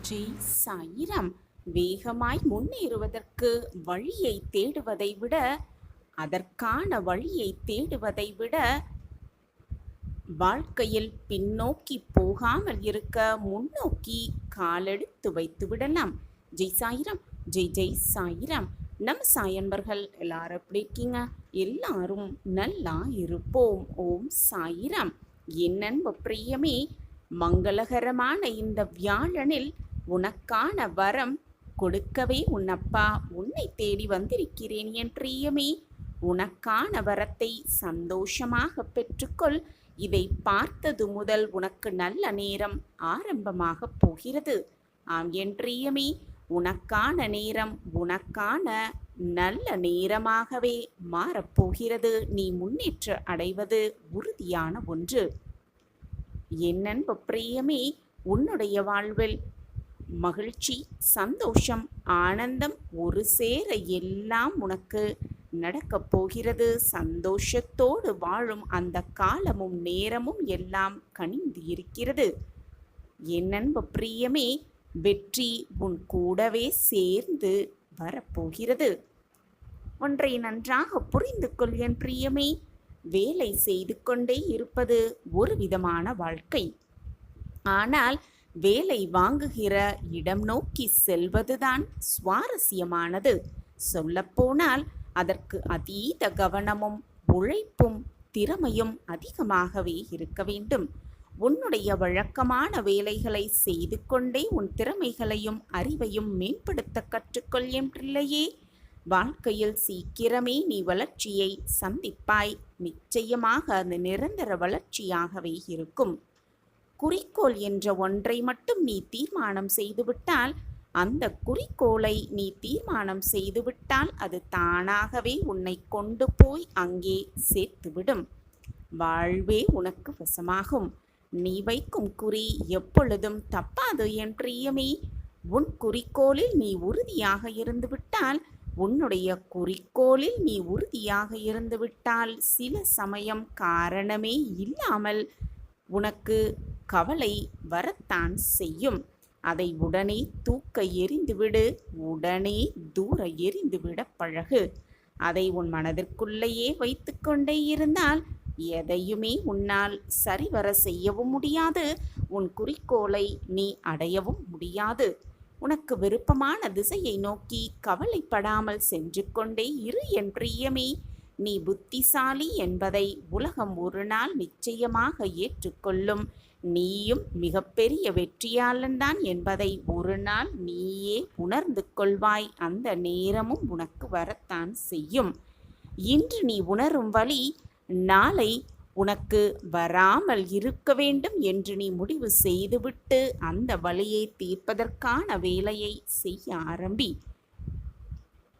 ஜெய் சாயிராம். வேகமாய் முன்னேறுவதற்கு வழியை தேடுவதை விட, அதற்கான வழியை தேடுவதை விட, வாழ்க்கையில் பின்னோக்கி போகாமல் இருக்க முன்னோக்கி காலெடுத்து வைத்து விடலாம். ஜெய் சாயிராம். ஜெய் ஜெய் சாயிராம். நம் சாயன்பர்கள் எல்லாரும் எப்படி இருக்கீங்க? எல்லாரும் நல்லா இருப்போம். ஓம் சாயிராம். என் அன்பு பிரியமே, மங்களகரமான இந்த வியாழனில் உனக்கான வரம் கொடுக்கவே உன்னப்பா உன்னை தேடி வந்திருக்கிறேன் என் பிரியமே. உனக்கான வரத்தை சந்தோஷமாக பெற்றுக்கொள். இதை பார்த்தது முதல் உனக்கு நல்ல நேரம் ஆரம்பமாக போகிறது. ஆம் என் பிரியமே, உனக்கான நேரம் உனக்கான நல்ல நேரமாகவே மாறப்போகிறது. நீ முன்னேற்ற அடைவது உறுதியான ஒன்று. என் அன்பு பிரியமே, உன்னுடைய வாழ்வில் மகிழ்ச்சி, சந்தோஷம், ஆனந்தம் ஒரு சேர எல்லாம் உனக்கு நடக்கப் போகிறது. சந்தோஷத்தோடு வாழும் அந்த காலமும் நேரமும் எல்லாம் கனிந்து இருக்கிறது. என் அன்பு பிரியமே, வெற்றி உன் கூடவே சேர்ந்து வரப்போகிறது. ஒன்றை நன்றாக புரிந்து கொள் என் பிரியமே. வேலை செய்து கொண்டே இருப்பது ஒரு விதமான வாழ்க்கை. ஆனால் வேலை வாங்குகிற இடம் நோக்கி செல்வதுதான் சுவாரஸ்யமானது. சொல்லப்போனால் அதற்கு அதீத கவனமும் உழைப்பும் திறமையும் அதிகமாகவே இருக்க வேண்டும். உன்னுடைய வழக்கமான வேலைகளை செய்து கொண்டே உன் திறமைகளையும் அறிவையும் மேம்படுத்த கற்றுக்கொள் என் பிள்ளையே. வாழ்க்கையில் சீக்கிரமே நீ வளர்ச்சியை சந்திப்பாய். நிச்சயமாக அது நிரந்தர வளர்ச்சியாகவே இருக்கும். குறிக்கோள் என்ற ஒன்றை மட்டும் நீ தீர்மானம் செய்துவிட்டால், அந்த குறிக்கோளை நீ தீர்மானம் செய்துவிட்டால் அது தானாகவே உன்னை கொண்டு போய் அங்கே சேர்த்துவிடும். வாழ்வே உனக்கு வசமாகும். நீ வைக்கும் குறி எப்பொழுதும் தப்பாது என் பிரியமே. உன் குறிக்கோளில் நீ உறுதியாக இருந்துவிட்டால், உன்னுடைய குறிக்கோளில் நீ உறுதியாக இருந்துவிட்டால் சில சமயம் காரணமே இல்லாமல் உனக்கு கவலை வரத்தான் செய்யும். அதை உடனே தூக்க எறிந்துவிடு. உடனே தூர எறிந்துவிட பழகு. அதை உன் மனதிற்குள்ளேயே வைத்து கொண்டே இருந்தால் எதையுமே உன்னால் சரிவர செய்யவும் முடியாது. உன் குறிக்கோளை நீ அடையவும் முடியாது. உனக்கு விருப்பமான திசையை நோக்கி கவலைப்படாமல் சென்று கொண்டே இரு என் பிரியமே. நீ புத்திசாலி என்பதை உலகம் ஒரு நாள் நிச்சயமாக ஏற்றுக்கொள்ளும். நீயும் மிகப்பெரிய வெற்றியாளன்தான் என்பதை ஒரு நாள் நீயே உணர்ந்து கொள்வாய். அந்த நேரமும் உனக்கு வரத்தான் செய்யும். இன்று நீ உணரும் வழி நாளை உனக்கு வராமல் இருக்க வேண்டும் என்று நீ முடிவு செய்துவிட்டு அந்த வழியை தீர்ப்பதற்கான வேலையை செய்ய ஆரம்பி.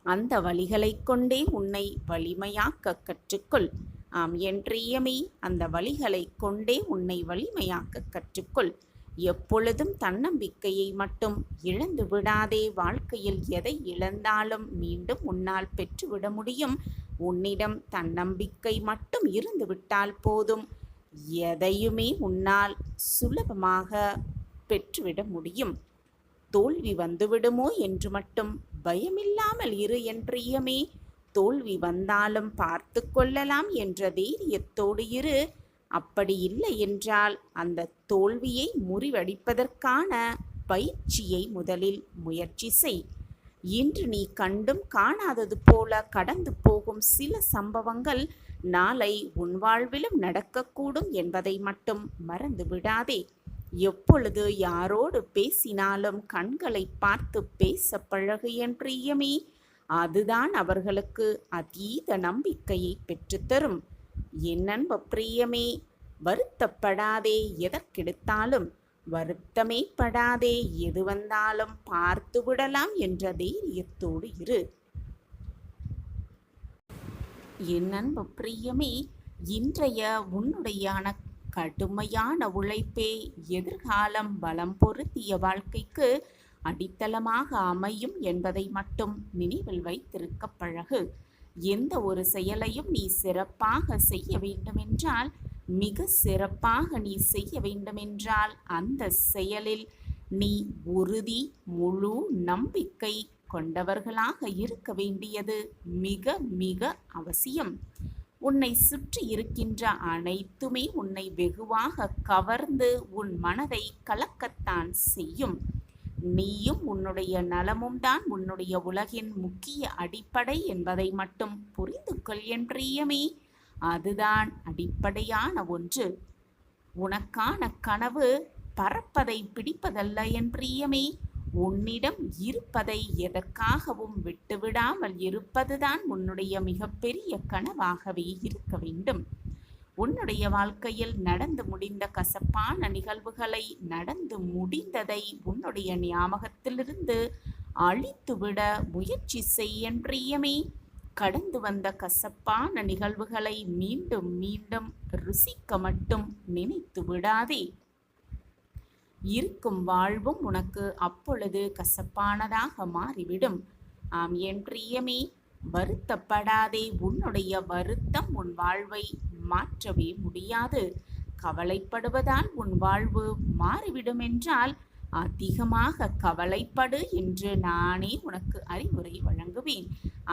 அந்த வழிகளை கொண்டே உன்னை வலிமையாக்க கற்றுக்கொள். ஆம் என் பிரியமே, அந்த வழிகளை கொண்டே உன்னை வலிமையாக்க கற்றுக்கொள். எப்பொழுதும் தன்னம்பிக்கையை மட்டும் இழந்து விடாதே. வாழ்க்கையில் எதை இழந்தாலும் மீண்டும் உன்னால் பெற்றுவிட முடியும். உன்னிடம் தன்னம்பிக்கை மட்டும் இருந்துவிட்டால் போதும். எதையுமே உன்னால் சுலபமாக பெற்றுவிட முடியும். தோல்வி வந்துவிடுமோ என்று மட்டும் பயமில்லாமல் இரு என் பிரியமே. தோல்வி வந்தாலும் பார்த்து கொள்ளலாம் என்ற தைரியத்தோடு இரு. அப்படி இல்லை என்றால் அந்த தோல்வியை முறிவடிப்பதற்கான பயிற்சியை முதலில் முயற்சி செய். இன்று நீ கண்டும் காணாதது போல கடந்து போகும் சில சம்பவங்கள் நாளை உன் வாழ்விலும் நடக்கக்கூடும் என்பதை மட்டும் மறந்து விடாதே. எப்பொழுது யாரோடு பேசினாலும் கண்களை பார்த்து பேச பழகு என் பிரியமே. அதுதான் அவர்களுக்கு அதீத நம்பிக்கையை பெற்றுத்தரும். என் அன்பு பிரியமே, வருத்தப்படாதே. எதற்கெடுத்தாலும் வருத்தமே படாதே. எது வந்தாலும் பார்த்து விடலாம் என்ற தைரியத்தோடு இரு. என் அன்பு பிரியமே, இன்றைய உன்னுடையான கடுமையான உழைப்பே எதிர்காலம் பலம் பொருத்திய வாழ்க்கைக்கு அடித்தளமாக அமையும் என்பதை மட்டும் நினைவில் வைத்திருக்க பழகு. எந்த ஒரு செயலையும் நீ சிறப்பாக செய்ய வேண்டுமென்றால், மிக சிறப்பாக நீ செய்ய வேண்டுமென்றால் அந்த செயலில் நீ உறுதி, முழு நம்பிக்கை கொண்டவர்களாக இருக்க வேண்டியது மிக மிக அவசியம். உன்னை சுற்றி இருக்கின்ற அனைத்துமே உன்னை வெகுவாக கவர்ந்து உன் மனதை கலக்கத்தான் செய்யும். நீயும் உன்னுடைய நலமும் தான் உன்னுடைய உலகின் முக்கிய அடிப்படை என்பதை மட்டும் புரிந்து கொள் என் பிரியமே. அதுதான் அடிப்படையான ஒன்று. உனக்கான கனவு பறப்பதை பிடிப்பதல்ல என் பிரியமே. உன்னிடம் இருப்பதை எதற்காகவும் விட்டுவிடாமல் இருப்பதுதான் உன்னுடைய மிகப்பெரிய கனவாகவே இருக்க வேண்டும். உன்னுடைய வாழ்க்கையில் நடந்து முடிந்த கசப்பான நிகழ்வுகளை, நடந்து முடிந்ததை உன்னுடைய ஞாபகத்திலிருந்து அழித்துவிட முயற்சி செய் என் பிரியமே. கடந்து வந்த கசப்பான நிகழ்வுகளை மீண்டும் மீண்டும் ருசிக்க மட்டும் நினைத்து விடாதே. இருக்கும் வாழ்வும் உனக்கு அப்பொழுது கசப்பானதாக மாறிவிடும். ஆம் என் பிரியமே, வருத்தப்படாதே. உன்னுடைய வருத்தம் உன் வாழ்வை மாற்றவே முடியாது. கவலைப்படுவதால் உன் வாழ்வு மாறிவிடும் என்றால் அதிகமாக கவலைப்படு என்று நானே உனக்கு அறிவுரை வழங்குவேன்.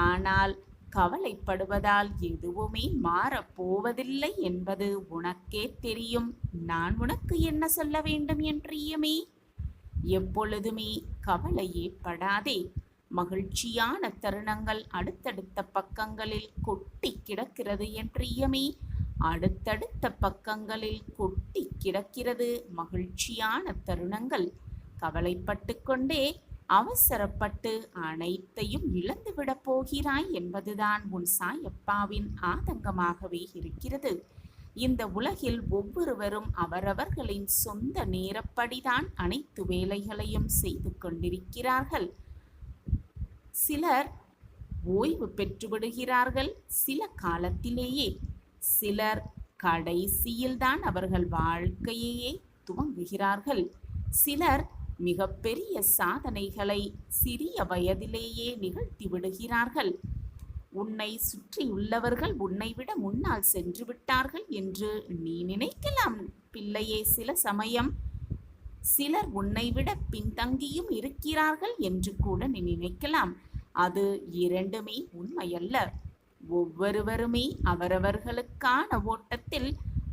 ஆனால் கவலைப்படுவதால் எதுவுமே மாறப்போவதில்லை என்பது உனக்கே தெரியும். நான் உனக்கு என்ன சொல்ல வேண்டும் என் பிரியமே? எப்பொழுதுமே கவலையே படாதே. மகிழ்ச்சியான தருணங்கள் அடுத்தடுத்த பக்கங்களில் கொட்டி கிடக்கிறது என் பிரியமே. அடுத்தடுத்த பக்கங்களில் கொட்டி கிடக்கிறது மகிழ்ச்சியான தருணங்கள். கவலைப்பட்டு கொண்டே அவசரப்பட்டு அனைத்தையும் இழந்துவிடப் போகிறாய் என்பதுதான் உன் சாயப்பாவின் ஆதங்கமாகவே இருக்கிறது. இந்த உலகில் ஒவ்வொருவரும் அவரவர்களின் சொந்த நேரப்படிதான் அனைத்து வேலைகளையும் செய்து கொண்டிருக்கிறார்கள். சிலர் ஓய்வு பெற்று விடுகிறார்கள் சில காலத்திலேயே. சிலர் கடைசியில்தான் அவர்கள் வாழ்க்கையையே துவங்குகிறார்கள். சிலர் மிகப்பெரிய சாதனைகளை சிறிய வயதிலேயே நிகழ்த்தி விடுகிறார்கள். உன்னை சுற்றியுள்ளவர்கள் உன்னை விட முன்னால் சென்று விட்டார்கள் என்று நீ நினைக்கலாம் பிள்ளையே. சில சமயம் சிலர் உன்னை விட பின்தங்கியும் இருக்கிறார்கள் என்று கூட நீ நினைக்கலாம். அது இரண்டுமே உண்மையல்ல. ஒவ்வொருவருமே அவரவர்களுக்கான ஓட்டத்தில்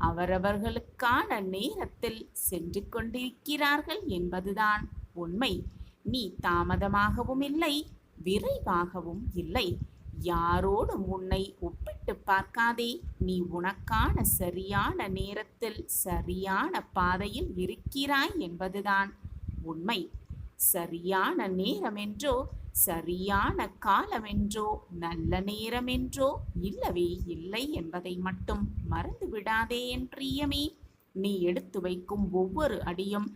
அவரவர்களுக்கான நேரத்தில் சென்று கொண்டிருக்கிறார்கள் என்பதுதான் உண்மை. நீ தாமதமாகவும் இல்லை, விரைவாகவும் இல்லை. யாரோடும் உன்னை ஒப்பிட்டு பார்க்காதே. நீ உனக்கான சரியான நேரத்தில் சரியான பாதையில் இருக்கிறாய் என்பதுதான் உண்மை. சரியான நேரமென்றோ சரியான காலமென்றோ நல்ல நேரமென்றோ இல்லவே இல்லை என்பதை மட்டும் மறந்து விடாதே என் பிரியமே. நீ எடுத்து வைக்கும் ஒவ்வொரு அடியும்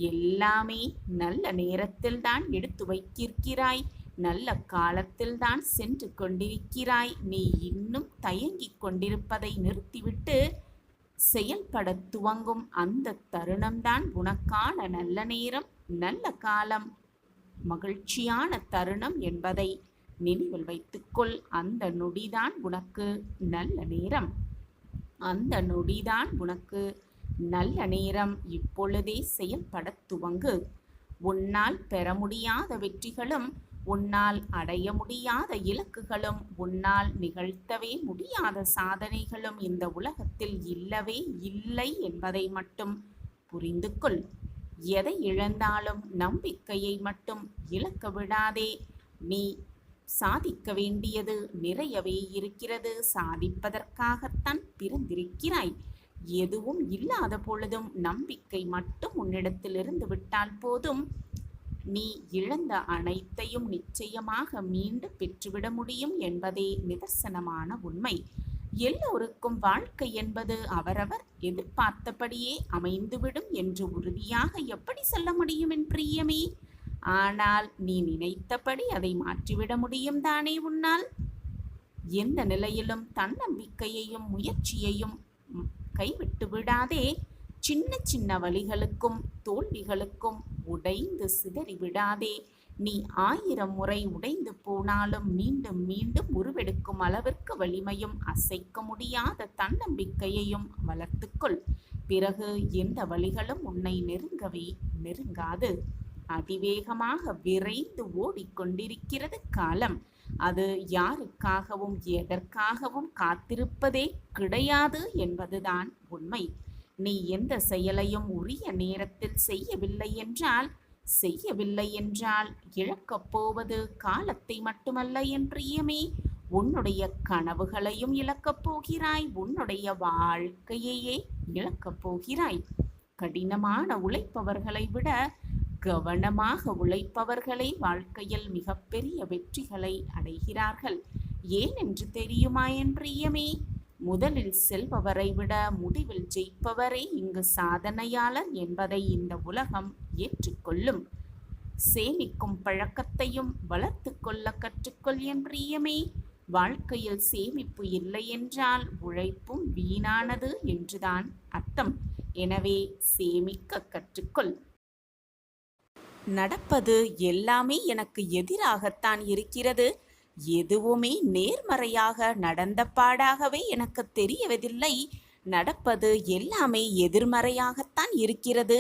எல்லாமே நல்ல நேரத்தில்தான் எடுத்து வைத்திருக்கிறாய். நல்ல காலத்தில்தான் சென்று கொண்டிருக்கிறாய். நீ இன்னும் தயங்கிக் கொண்டிருப்பதை நிறுத்திவிட்டு செயல்பட துவங்கும் அந்த தருணம்தான் உனக்கான நல்ல நேரம், நல்ல காலம், மகிழ்ச்சியான தருணம் என்பதை நினைவில் வைத்துக்கொள். அந்த நொடிதான் உனக்கு நல்ல நேரம். அந்த நொடிதான் உனக்கு நல்ல நேரம். இப்பொழுதே செயல்பட துவங்கு. உன்னால் பெற முடியாத வெற்றிகளும், உன்னால் அடைய முடியாத இலக்குகளும், உன்னால் நிகழ்த்தவே முடியாத சாதனைகளும் இந்த உலகத்தில் இல்லவே இல்லை என்பதை மட்டும் புரிந்து கொள். எதை இழந்தாலும் நம்பிக்கையை மட்டும் இழக்க விடாதே. நீ சாதிக்க வேண்டியது நிறையவே இருக்கிறது. சாதிப்பதற்காகத்தான் பிறந்திருக்கிறாய். எதுவும் இல்லாத பொழுதும் நம்பிக்கை மட்டும் உன்னிடத்தில் இருந்து விட்டால் போதும். நீ இழந்த அனைத்தையும் நிச்சயமாக மீண்டு பெற்றுவிட முடியும் என்பதே நிதர்சனமான உண்மை. எல்லோருக்கும் வாழ்க்கை என்பது அவரவர் எதிர்பார்த்தபடியே அமைந்துவிடும் என்று உறுதியாக எப்படி சொல்ல முடியும் என் பிரியமே? ஆனால் நீ நினைத்தபடி அதை மாற்றிவிட முடியும் தானே உன்னால்? எந்த நிலையிலும் தன்னம்பிக்கையையும் முயற்சியையும் கைவிட்டு விடாதே. சின்ன சின்ன வலிகளுக்கும் தோல்விகளுக்கும் உடைந்து சிதறி விடாதே. நீ 1000 முறை உடைந்து போனாலும் மீண்டும் மீண்டும் உருவெடுக்கும் அளவிற்கு வலிமையும் அசைக்க முடியாத தன்னம்பிக்கையையும் வளர்த்துக்கொள். பிறகு எந்த வழிகளும் உன்னை நெருங்கவே நெருங்காது. அதிவேகமாக விரைந்து ஓடிக்கொண்டிருக்கிறது காலம். அது யாருக்காகவும் எதற்காகவும் காத்திருப்பதே கிடையாது என்பதுதான் உண்மை. நீ எந்த செயலையும் உரிய நேரத்தில் செய்யவில்லை என்றால் இழக்கப் போவது காலத்தை மட்டுமல்ல என் பிரியமே, உன்னுடைய கனவுகளையும் இழக்கப் போகிறாய், உன்னுடைய வாழ்க்கையையே இழக்கப் போகிறாய். கடினமான உழைப்பவர்களை விட கவனமாக உழைப்பவர்களே வாழ்க்கையில் மிகப்பெரிய வெற்றிகளை அடைகிறார்கள். ஏன் என்று தெரியுமா என் பிரியமே? முதலில் செல்பவரை விட முடிவில் ஜெயிப்பவரே இங்கு சாதனையாளர் என்பதை இந்த உலகம் ஏற்றுக்கொள்ளும். சேமிக்கும் பழக்கத்தையும் வளர்த்து கொள்ள கற்றுக்கொள் என் பிரியமே. வாழ்க்கையில் சேமிப்பு இல்லை என்றால் உழைப்பும் வீணானது என்றுதான் அர்த்தம். எனவே சேமிக்க கற்றுக்கொள். நடப்பது எல்லாமே எனக்கு எதிராகத்தான் இருக்கிறது. எதுவுமே நேர்மறையாக நடந்த பாடாகவே எனக்கு தெரியவதில்லை. நடப்பது எல்லாமே எதிர்மறையாகத்தான் இருக்கிறது.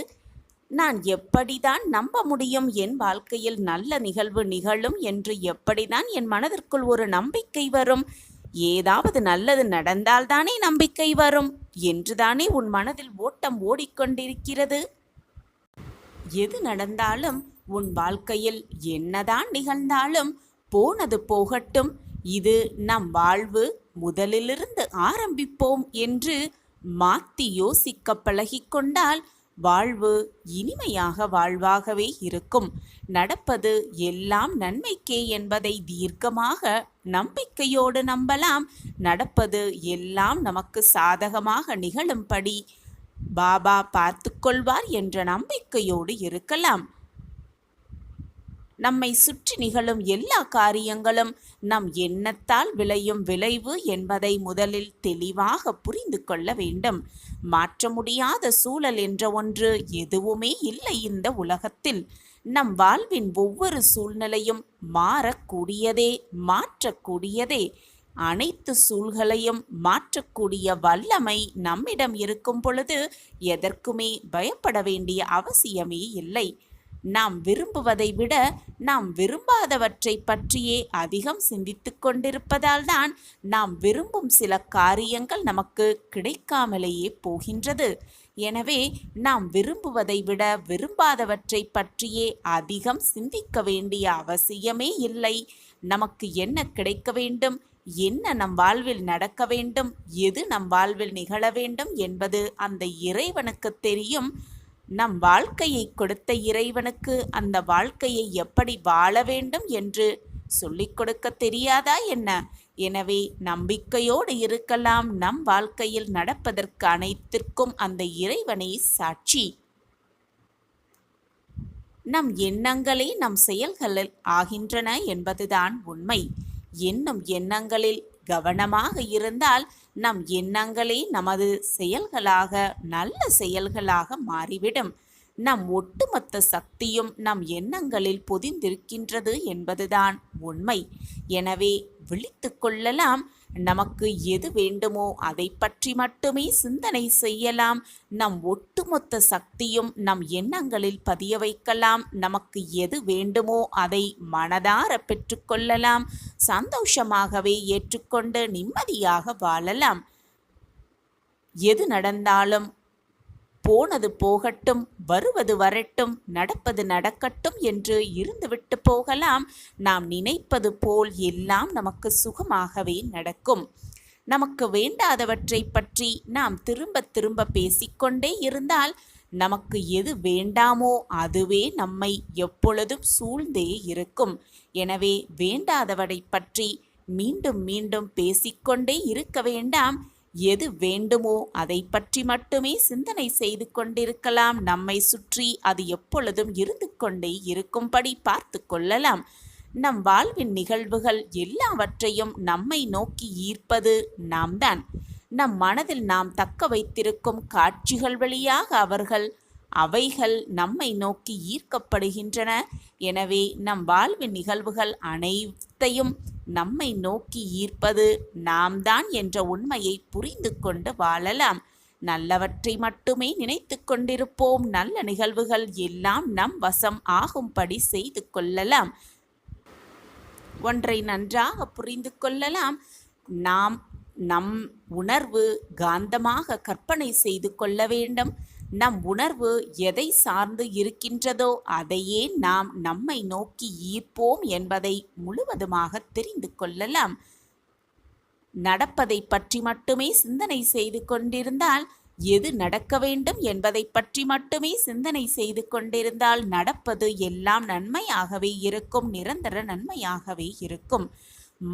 நான் எப்படிதான் நம்ப முடியும் என் வாழ்க்கையில் நல்ல நிகழ்வு நிகழும் என்று? எப்படிதான் என் மனதிற்குள் ஒரு நம்பிக்கை வரும்? ஏதாவது நல்லது நடந்தால்தானே நம்பிக்கை வரும் என்றுதானே உன் மனதில் ஓட்டம் ஓடிக்கொண்டிருக்கிறது. எது நடந்தாலும் உன் வாழ்க்கையில் என்னதான் நிகழ்ந்தாலும் போனது போகட்டும், இது நம் வாழ்வு, முதலிலிருந்து ஆரம்பிப்போம் என்று மாற்றி யோசிக்க பழகிக்கொண்டால் வாழ்வு இனிமையாக வாழ்வாகவே இருக்கும். நடப்பது எல்லாம் நன்மைக்கே என்பதை தீர்க்கமாக நம்பிக்கையோடு நம்பலாம். நடப்பது எல்லாம் நமக்கு சாதகமாக நிகழும்படி பாபா பார்த்து கொள்வார் என்ற நம்பிக்கையோடு இருக்கலாம். நம்மை சுற்றி நிகழும் எல்லா காரியங்களும் நம் எண்ணத்தால் விளையும் விளைவு என்பதை முதலில் தெளிவாக புரிந்து கொள்ள வேண்டும். மாற்ற முடியாத சூழல் என்ற ஒன்று எதுவுமே இல்லை இந்த உலகத்தில். நம் வாழ்வின் ஒவ்வொரு சூழ்நிலையும் மாறக்கூடியதே, மாற்றக்கூடியதே. அனைத்து சூழ்களையும் மாற்றக்கூடிய வல்லமை நம்மிடம் இருக்கும் பொழுது எதற்குமே பயப்பட வேண்டிய அவசியமே இல்லை. நாம் விரும்புவதை விட நாம் விரும்பாதவற்றை பற்றியே அதிகம் சிந்தித்து கொண்டிருப்பதால் தான் நாம் விரும்பும் சில காரியங்கள் நமக்கு கிடைக்காமலேயே போகின்றது. எனவே நாம் விரும்புவதை விட விரும்பாதவற்றை பற்றியே அதிகம் சிந்திக்க வேண்டிய அவசியமே இல்லை. நமக்கு என்ன கிடைக்க வேண்டும், என்ன நம் வாழ்வில் நடக்க வேண்டும், எது நம் வாழ்வில் நிகழ வேண்டும் என்பது அந்த இறைவனுக்கு தெரியும். நம் வாழ்க்கையை கொடுத்த இறைவனுக்கு அந்த வாழ்க்கையை எப்படி வாழ வேண்டும் என்று சொல்லிக் கொடுக்க தெரியாதா என்ன? எனவே நம்பிக்கையோடு இருக்கலாம். நம் வாழ்க்கையில் நடப்பதற்கு அனைத்திற்கும் அந்த இறைவனை சாட்சி. நம் எண்ணங்களே நம் செயல்களில் ஆகின்றன என்பதுதான் உண்மை. எண்ணும் எண்ணங்களில் கவனமாக இருந்தால் நம் எண்ணங்களே நமது செயல்களாக, நல்ல செயல்களாக மாறிவிடும். நம் ஒட்டுமொத்த சக்தியும் நம் எண்ணங்களில் பொதிந்திருக்கின்றது என்பதுதான் உண்மை. எனவே விழித்து கொள்ளலாம். நமக்கு எது வேண்டுமோ அதை பற்றி மட்டுமே சிந்தனை செய்யலாம். நம் ஒட்டுமொத்த சக்தியும் நம் எண்ணங்களில் பதிய வைக்கலாம். நமக்கு எது வேண்டுமோ அதை மனதார பெற்றுக்கொள்ளலாம். சந்தோஷமாகவே ஏற்றுக்கொண்டு நிம்மதியாக வாழலாம். எது நடந்தாலும் போனது போகட்டும், வருவது வரட்டும், நடப்பது நடக்கட்டும் என்று இருந்துவிட்டு போகலாம். நாம் நினைப்பது போல் எல்லாம் நமக்கு சுகமாகவே நடக்கும். நமக்கு வேண்டாதவற்றை பற்றி நாம் திரும்ப திரும்ப பேசிக்கொண்டே இருந்தால் நமக்கு எது வேண்டாமோ அதுவே நம்மை எப்பொழுதும் சூழ்ந்தே இருக்கும். எனவே வேண்டாதவரை பற்றி மீண்டும் மீண்டும் பேசிக்கொண்டே இருக்க வேண்டாம். எது வேண்டுமோ அதை பற்றி மட்டுமே சிந்தனை செய்து கொண்டிருக்கலாம். நம்மை சுற்றி அது எப்பொழுதும் இருந்து கொண்டே இருக்கும்படி பார்த்து கொள்ளலாம். நம் வாழ்வின் நிகழ்வுகள் எல்லாவற்றையும் நம்மை நோக்கி ஈர்ப்பது நாம் தான். நம் மனதில் நாம் தக்க வைத்திருக்கும் காட்சிகள் வழியாக அவைகள் நம்மை நோக்கி ஈர்க்கப்படுகின்றன. எனவே நம் வாழ்வின் நிகழ்வுகள் அனைத்தையும் நம்மை நோக்கி ஈர்ப்பது நாம் தான் என்ற உண்மையை புரிந்து கொண்டு வாழலாம். நல்லவற்றை மட்டுமே நினைத்து கொண்டிருப்போம். நல்ல நிகழ்வுகள் எல்லாம் நம் வசம் ஆகும்படி செய்து கொள்ளலாம். ஒன்றை நன்றாக புரிந்து கொள்ளலாம். நம் உணர்வு காந்தமாக கற்பனை செய்து கொள்ள வேண்டும். நம் உணர்வு எதை சார்ந்து இருக்கின்றதோ அதையே நாம் நம்மை நோக்கி ஈர்ப்போம் என்பதை முழுவதுமாக தெரிந்து கொள்ளலாம். நடப்பதை பற்றி மட்டுமே சிந்தனை செய்து கொண்டிருந்தால், எது நடக்க வேண்டும் என்பதை பற்றி மட்டுமே சிந்தனை செய்து கொண்டிருந்தால் நடப்பது எல்லாம் நன்மையாகவே இருக்கும், நிரந்தர நன்மையாகவே இருக்கும்.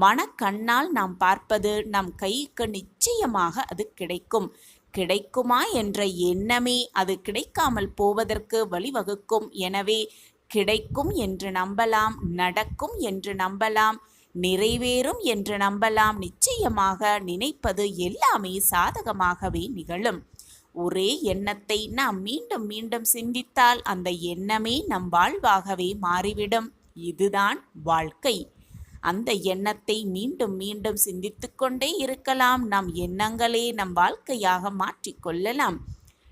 மனக்கண்ணால் நாம் பார்ப்பது நம் கைக்கு நிச்சயமாக அது கிடைக்கும். கிடைக்குமா என்ற எண்ணமே அது கிடைக்காமல் போவதற்கு வழிவகுக்கும். எனவே கிடைக்கும் என்று நம்பலாம், நடக்கும் என்று நம்பலாம், நிறைவேறும் என்று நம்பலாம். நிச்சயமாக நினைப்பது எல்லாமே சாதகமாகவே நிகழும். ஒரே எண்ணத்தை நாம் மீண்டும் மீண்டும் சிந்தித்தால் அந்த எண்ணமே நம் வாழ்வாகவே மாறிவிடும். இதுதான் வாழ்க்கை. அந்த எண்ணத்தை மீண்டும் மீண்டும் சிந்தித்து கொண்டே இருக்கலாம். நம் எண்ணங்களே நம் வாழ்க்கையாக மாற்றிக்கொள்ளலாம்.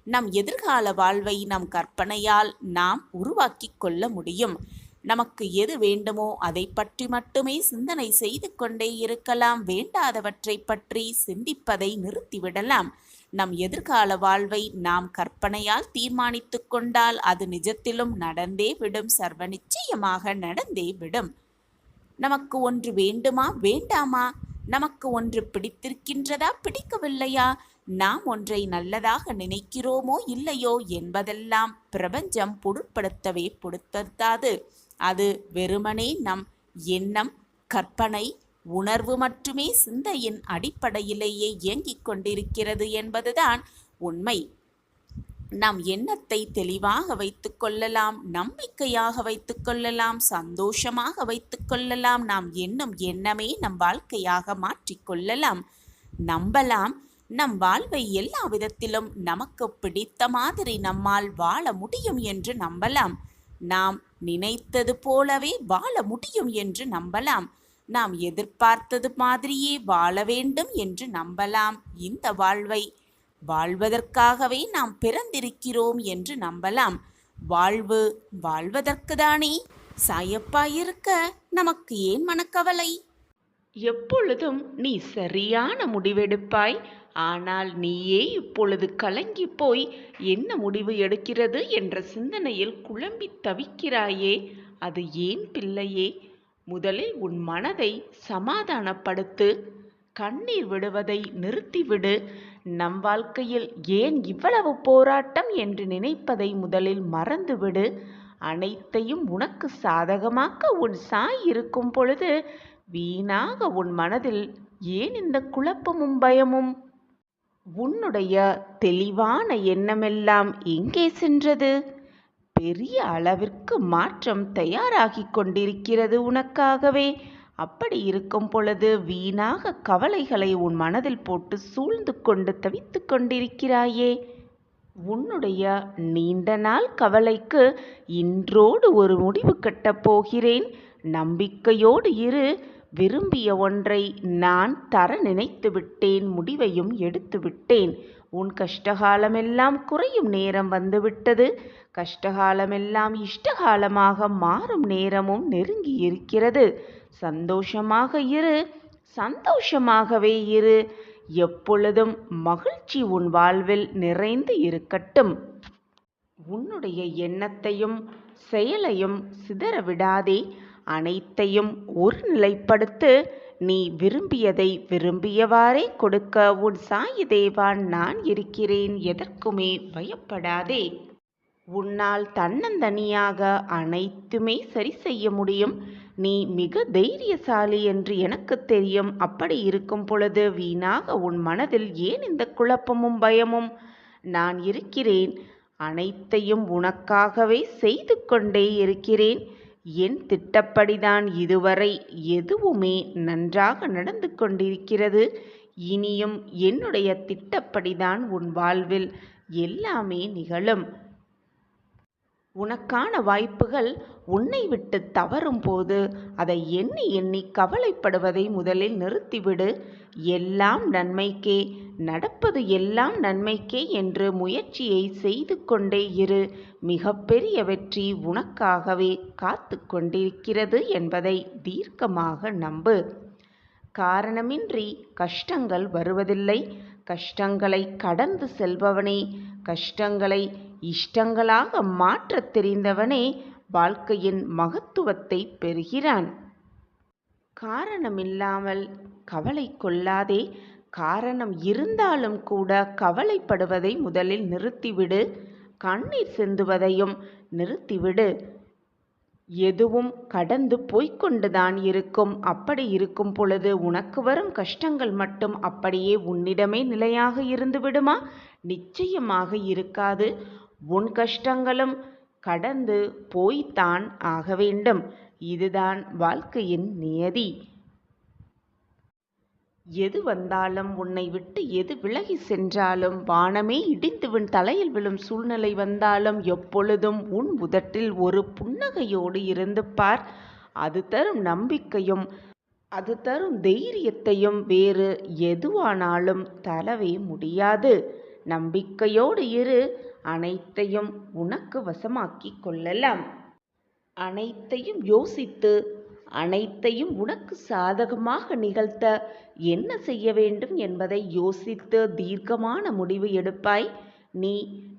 நம் எதிர்கால வாழ்வை நம் கற்பனையால் நாம் உருவாக்கி கொள்ள முடியும். நமக்கு எது வேண்டுமோ அதை பற்றி மட்டுமே சிந்தனை செய்து கொண்டே இருக்கலாம். வேண்டாதவற்றை பற்றி சிந்திப்பதை நிறுத்திவிடலாம். நம் எதிர்கால வாழ்வை நாம் கற்பனையால் தீர்மானித்து கொண்டால் அது நிஜத்திலும் நடந்தே விடும். சர்வ நிச்சயமாக நடந்தே விடும். நமக்கு ஒன்று வேண்டுமா வேண்டாமா? நமக்கு ஒன்று பிடித்திருக்கின்றதா பிடிக்கவில்லையா? நாம் ஒன்றை நல்லதாக நினைக்கிறோமோ இல்லையோ என்பதெல்லாம் பிரபஞ்சம் பொருட்படுத்தவே பொருட்படுத்தாது. அது வெறுமனே நம் எண்ணம், கற்பனை, உணர்வு மட்டுமே சிந்தையின் அடிப்படையிலேயே இயங்கிக் கொண்டிருக்கிறது என்பதுதான் உண்மை. நம் எண்ணத்தை தெளிவாக வைத்துக் கொள்ளலாம், நம்பிக்கையாக வைத்துக் கொள்ளலாம், சந்தோஷமாக வைத்துக் கொள்ளலாம். நாம் எண்ணும் எண்ணமே நம் வாழ்க்கையாக மாற்றிக்கொள்ளலாம். நம்பலாம். நம் வாழ்வை எல்லா விதத்திலும் நமக்கு பிடித்த மாதிரி நம்மால் வாழ முடியும் என்று நம்பலாம். நாம் நினைத்தது போலவே வாழ முடியும் என்று நம்பலாம். நாம் எதிர்பார்த்தது மாதிரியே வாழ வேண்டும் என்று நம்பலாம். இந்த வாழ்வை வாழ்வதற்காகவே நாம் பிறந்திருக்கிறோம் என்று நம்பலாம். வாழ்வு வாழ்வதற்கு தானே. சாயப்பாயிருக்க நமக்கு ஏன் மனக்கவலை? எப்பொழுதும் நீ சரியான முடிவெடுப்பாய். ஆனால் நீயே இப்பொழுது கலங்கி போய் என்ன முடிவு எடுக்கிறது என்ற சிந்தனையில் குழம்பி தவிக்கிறாயே. அது ஏன் பிள்ளையே? முதலில் உன் மனதை சமாதானப்படுத்து. கண்ணீர் விடுவதை நிறுத்திவிடு. நம் வாழ்க்கையில் ஏன் இவ்வளவு போராட்டம் என்று நினைப்பதை முதலில் மறந்துவிடு. அனைத்தையும் உனக்கு சாதகமாக்க உன் சாய் இருக்கும் பொழுது வீணாக உன் மனதில் ஏன் இந்த குழப்பமும் பயமும்? உன்னுடைய தெளிவான எண்ணமெல்லாம் எங்கே சென்றது? பெரிய அளவிற்கு மாற்றம் தயாராகி கொண்டிருக்கிறது உனக்காகவே. அப்படி இருக்கும் பொழுது வீணாக கவலைகளை உன் மனதில் போட்டு சூழ்ந்து கொண்டு தவித்து கொண்டிருக்கிறாயே. உன்னுடைய நீண்ட நாள் கவலைக்கு இன்றோடு ஒரு முடிவு கட்டப் போகிறேன். நம்பிக்கையோடு இரு. விரும்பிய ஒன்றை நான் தர நினைத்து விட்டேன். முடிவையும் எடுத்து விட்டேன். உன் கஷ்டகாலமெல்லாம் குறையும் நேரம் வந்துவிட்டது. கஷ்டகாலமெல்லாம் இஷ்டகாலமாக மாறும் நேரமும் நெருங்கி இருக்கிறது. சந்தோஷமாக இரு. சந்தோஷமாகவே இரு. எப்பொழுதும் மகிழ்ச்சி உன் வாழ்வில் நிறைந்து இருக்கட்டும். உன்னுடைய எண்ணத்தையும் செயலையும் சிதற விடாதே. அனைத்தையும் ஒரு நிலைப்படுத்து. நீ விரும்பியதை விரும்பியவாறே கொடுக்க உன் சாயி தேவான் நான் இருக்கிறேன். எதற்குமே பயப்படாதே. உன்னால் தன்னந்தனியாக அனைத்துமே சரி செய்ய முடியும். நீ மிக தைரியசாலி என்று எனக்கு தெரியும். அப்படி இருக்கும் பொழுது வீணாக உன் மனதில் ஏன் இந்த குழப்பமும் பயமும்? நான் இருக்கிறேன். அனைத்தையும் உனக்காகவே செய்து கொண்டே இருக்கிறேன். என் திட்டப்படிதான் இதுவரை எதுவுமே நன்றாக நடந்து கொண்டிருக்கிறது. இனியும் என்னுடைய திட்டப்படிதான் உன் வாழ்வில் எல்லாமே நிகழும். உனக்கான வாய்ப்புகள் உன்னை விட்டு தவறும் போது அதை எண்ணி எண்ணி கவலைப்படுவதை முதலில் நிறுத்திவிடு. எல்லாம் நன்மைக்கே. நடப்பது எல்லாம் நன்மைக்கே என்று முயற்சியை செய்து கொண்டே இரு. மிகப்பெரிய வெற்றி உனக்காகவே காத்து கொண்டிருக்கிறது என்பதை தீர்க்கமாக நம்பு. காரணமின்றி கஷ்டங்கள் வருவதில்லை. கஷ்டங்களை கடந்து செல்பவனே, கஷ்டங்களை இஷ்டங்களாக மாற்றத் தெரிந்தவனே வாழ்க்கையின் மகத்துவத்தை பெறுகிறான். காரணமில்லாமல் கவலை கொள்ளாதே. காரணம் இருந்தாலும் கூட கவலைப்படுவதை முதலில் நிறுத்திவிடு. கண்ணீர் சிந்துவதையும் நிறுத்திவிடு. எதுவும் கடந்து போய்கொண்டுதான் இருக்கும். அப்படி இருக்கும் பொழுது உனக்கு வரும் கஷ்டங்கள் மட்டும் அப்படியே உன்னிடமே நிலையாக இருந்து விடுமா? நிச்சயமாக இருக்காது. உன் கஷ்டங்களும் கடந்து போய்த்தான் ஆக வேண்டும். இதுதான் வாழ்க்கையின் நியதி. எது வந்தாலும், உன்னை விட்டு எது விலகி சென்றாலும், வானமே இடிந்து உன் தலையில் விழும் சூழ்நிலை வந்தாலும் எப்பொழுதும் உன் உதட்டில் ஒரு புன்னகையோடு இருந்து பார். அது தரும் நம்பிக்கையும் அது தரும் தைரியத்தையும் வேறு எதுவானாலும் தரவே முடியாது. நம்பிக்கையோடு இரு. அனைத்தையும் உனக்கு வசமாக்கிக் கொள்ளலாம். அனைத்தையும் யோசித்து அனைத்தையும் உனக்கு சாதகமாக நிகழ்த்த என்ன செய்ய வேண்டும் என்பதை யோசித்து தீர்க்கமான முடிவு எடுப்பாய். நீ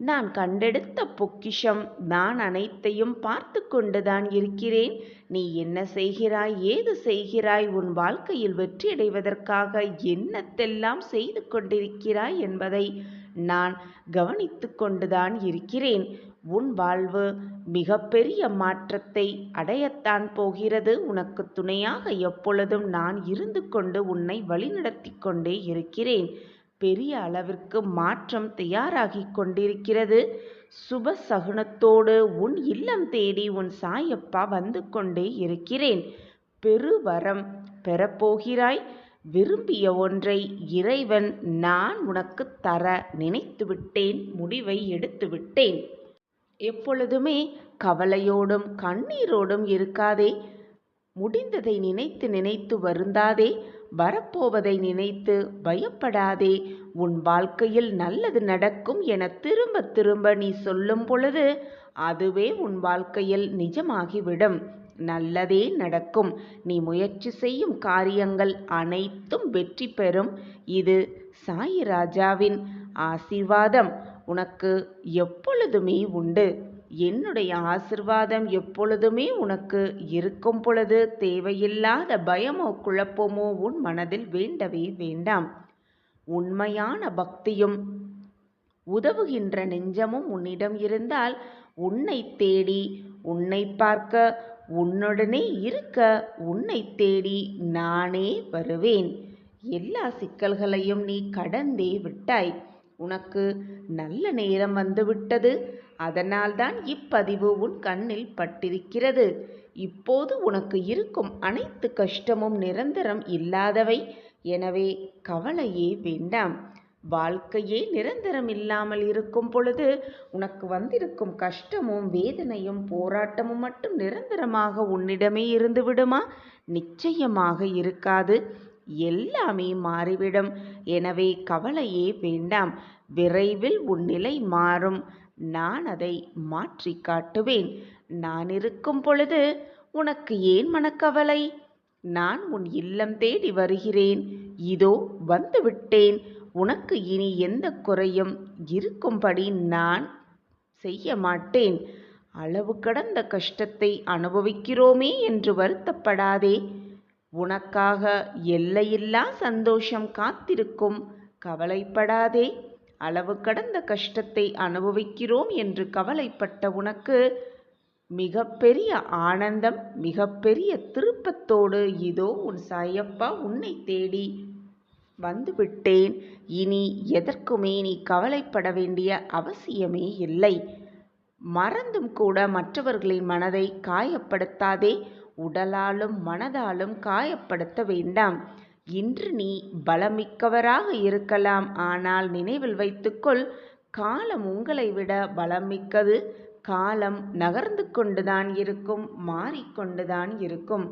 நான் கண்டெடுத்த பொக்கிஷம். நான் அனைத்தையும் பார்த்து கொண்டுதான் இருக்கிறேன். நீ என்ன செய்கிறாய், ஏது செய்கிறாய், உன் வாழ்க்கையில் வெற்றியடைவதற்காக என்னத்தெல்லாம் செய்து கொண்டிருக்கிறாய் என்பதை நான் கவனித்து கொண்டுதான் இருக்கிறேன். உன் வாழ்வு மிகப்பெரிய மாற்றத்தை அடையத்தான் போகிறது. உனக்கு துணையாக எப்பொழுதும் நான் இருந்து கொண்டு உன்னை வழிநடத்தி கொண்டே இருக்கிறேன். பெரிய அளவிற்கு மாற்றம் தயாராகி கொண்டிருக்கிறது. சுப சகுனத்தோடு உன் இல்லம் தேடி உன் சாயப்பா வந்து கொண்டே இருக்கிறேன். பெருவரம் பெறப்போகிறாய். விரும்பிய ஒன்றை இறைவன் நான் உனக்கு தர நினைத்து விட்டேன். முடிவை எடுத்து விட்டேன். எப்பொழுதுமே கவலையோடும் கண்ணீரோடும் இருக்காதே. முடிந்ததை நினைத்து நினைத்து வருந்தாதே. வரப்போவதை நினைத்து பயப்படாதே. உன் வாழ்க்கையில் நல்லது நடக்கும் என திரும்ப திரும்ப நீ சொல்லும் பொழுது அதுவே உன் வாழ்க்கையில் நிஜமாகிவிடும். நல்லதே நடக்கும். நீ முயற்சி செய்யும் காரியங்கள் அனைத்தும் வெற்றி பெறும். இது சாயிராஜாவின் ஆசீர்வாதம் உனக்கு எப்பொழுதுமே உண்டு. என்னுடைய ஆசீர்வாதம் எப்பொழுதுமே உனக்கு இருக்கும் பொழுது தேவையில்லாத பயமோ குழப்பமோ உன் மனதில் வேண்டவே வேண்டாம். உண்மையான பக்தியும் உதவுகின்ற நெஞ்சமும் உன்னிடம் இருந்தால் உன்னை தேடி, உன்னை பார்க்க, உன்னுடனே இருக்க, உன்னை தேடி நானே வருவேன். எல்லா சிக்கல்களையும் நீ கடந்தே விட்டாய். உனக்கு நல்ல நேரம் வந்துவிட்டது. அதனால்தான் இப்பதிவு உன் கண்ணில் பட்டிருக்கிறது. இப்போது உனக்கு இருக்கும் அனைத்து கஷ்டமும் நிரந்தரம் இல்லாதவை. எனவே கவலையே வேண்டாம். வாழ்க்கையே நிரந்தரம் இல்லாமல் இருக்கும் பொழுது உனக்கு வந்திருக்கும் கஷ்டமும் வேதனையும் போராட்டமும் மட்டும் நிரந்தரமாக உன்னிடமே இருந்து விடுமா? நிச்சயமாக இருக்காது. எல்லாமே மாறிவிடும். எனவே கவலையே வேண்டாம். விரைவில் உன் நிலை மாறும். நான் அதை மாற்றி காட்டுவேன். நான் இருக்கும் பொழுது உனக்கு ஏன் மனக்கவலை? நான் உன் இல்லம் தேடி வருகிறேன். இதோ வந்துவிட்டேன். உனக்கு இனி எந்த குறையும் இருக்கும்படி நான் செய்ய மாட்டேன். அளவு கடந்த கஷ்டத்தை அனுபவிக்கிறோமே என்று வருத்தப்படாதே. உனக்காக எல்லையில்லா சந்தோஷம் காத்திருக்கும். கவலைப்படாதே. அளவு கடந்த கஷ்டத்தை அனுபவிக்கிறோம் என்று கவலைப்பட்ட உனக்கு மிகப்பெரிய ஆனந்தம், மிகப்பெரிய திருப்பத்தோடு இதோ உன் சாயப்பா உன்னை தேடி வந்துவிட்டேன். இனி எதற்குமே நீ கவலைப்பட வேண்டிய அவசியமே இல்லை. மறந்தும் கூட மற்றவர்களின் மனதை காயப்படுத்தாதே. உடலாலும் மனதாலும் காயப்படுத்த வேண்டாம். இன்று நீ பலமிக்கவராக இருக்கலாம். ஆனால் நினைவில் வைத்துக்கொள், காலம் உங்களை விட பலமிக்கது. காலம் நகர்ந்து கொண்டுதான் இருக்கும், மாறிக்கொண்டுதான் இருக்கும்.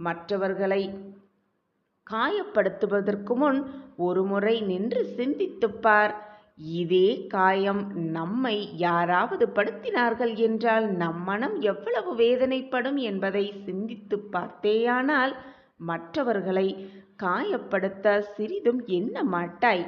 மற்றவர்களை காயப்படுத்துவதற்கு முன் ஒருமுறை நின்று சிந்தித்துப் பார். இதே காயம் நம்மை யாராவது படுத்தினார்கள் என்றால் நம் மனம் எவ்வளவு வேதனைப்படும் என்பதை சிந்தித்துப் பார்த்தேயானால் மற்றவர்களை காயப்படுத்த சிறிதும் எண்ண மாட்டாய்.